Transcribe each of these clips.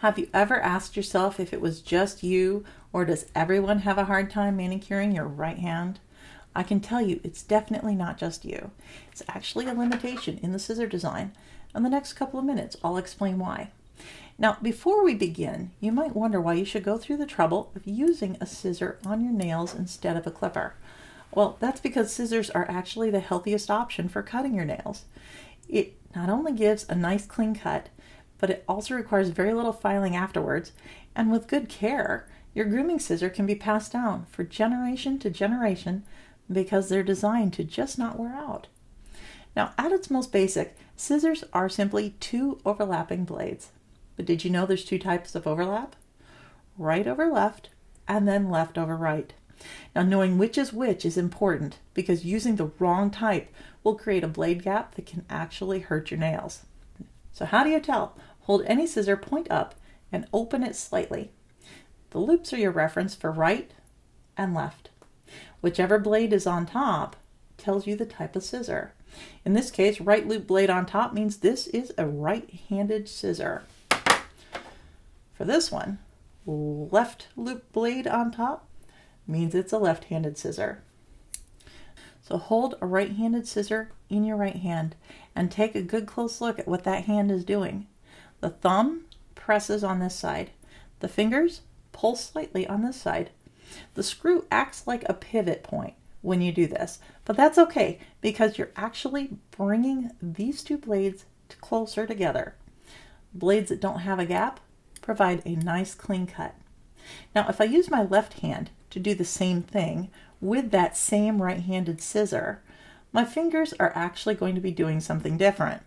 Have you ever asked yourself if it was just you, or does everyone have a hard time manicuring your right hand? I can tell you it's definitely not just you. It's actually a limitation in the scissor design. In the next couple of minutes, I'll explain why. Now, before we begin, you might wonder why you should go through the trouble of using a scissor on your nails instead of a clipper. Well, that's because scissors are actually the healthiest option for cutting your nails. It not only gives a nice clean cut, but it also requires very little filing afterwards, and with good care, your grooming scissor can be passed down for generation to generation because they're designed to just not wear out. Now, at its most basic, scissors are simply two overlapping blades. But did you know there's two types of overlap? Right over left, and then left over right. Now, knowing which is important because using the wrong type will create a blade gap that can actually hurt your nails. So how do you tell? Hold any scissor point up and open it slightly. The loops are your reference for right and left. Whichever blade is on top tells you the type of scissor. In this case, right loop blade on top means this is a right-handed scissor. For this one, left loop blade on top means it's a left-handed scissor. So hold a right-handed scissor in your right hand and take a good close look at what that hand is doing. The thumb presses on this side. The fingers pull slightly on this side. The screw acts like a pivot point when you do this, but that's okay because you're actually bringing these two blades closer together. Blades that don't have a gap provide a nice clean cut. Now, if I use my left hand to do the same thing with that same right-handed scissor, my fingers are actually going to be doing something different.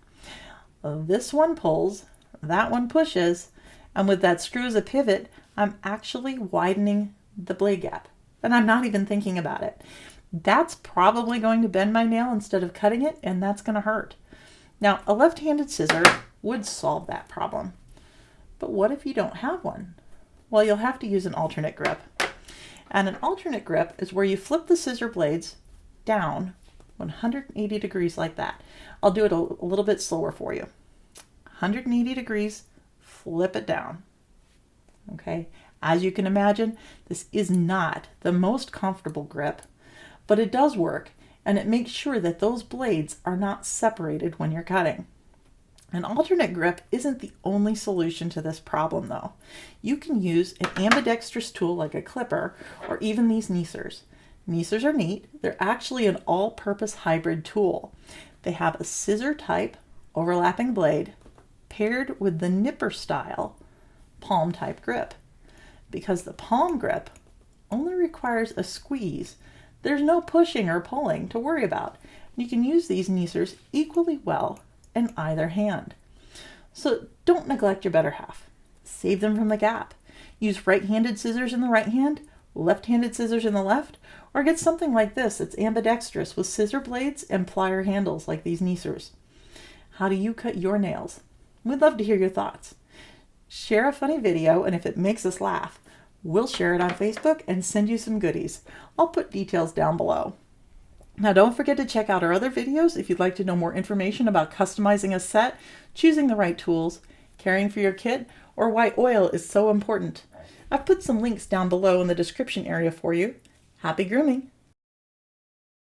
This one pulls, that one pushes, and with that screw as a pivot, I'm actually widening the blade gap, and I'm not even thinking about it. That's probably going to bend my nail instead of cutting it, and that's going to hurt. Now, a left-handed scissor would solve that problem. But what if you don't have one? Well, you'll have to use an alternate grip. And an alternate grip is where you flip the scissor blades down 180 degrees like that. I'll do it a little bit slower for you. 180 degrees, flip it down. Okay, as you can imagine, this is not the most comfortable grip, but it does work, and it makes sure that those blades are not separated when you're cutting. An alternate grip isn't the only solution to this problem, though. You can use an ambidextrous tool like a clipper, or even these Nissors. Nissors are neat. They're actually an all-purpose hybrid tool. They have a scissor-type overlapping blade paired with the nipper-style palm-type grip. Because the palm grip only requires a squeeze, there's no pushing or pulling to worry about. You can use these Nissors equally well in either hand. So don't neglect your better half. Save them from the gap. Use right-handed scissors in the right hand, left-handed scissors in the left, or get something like this that's ambidextrous with scissor blades and plier handles like these Nissors. How do you cut your nails? We'd love to hear your thoughts. Share a funny video, and if it makes us laugh, we'll share it on Facebook and send you some goodies. I'll put details down below. Now, don't forget to check out our other videos if you'd like to know more information about customizing a set, choosing the right tools, caring for your kit, or why oil is so important. I've put some links down below in the description area for you. Happy grooming!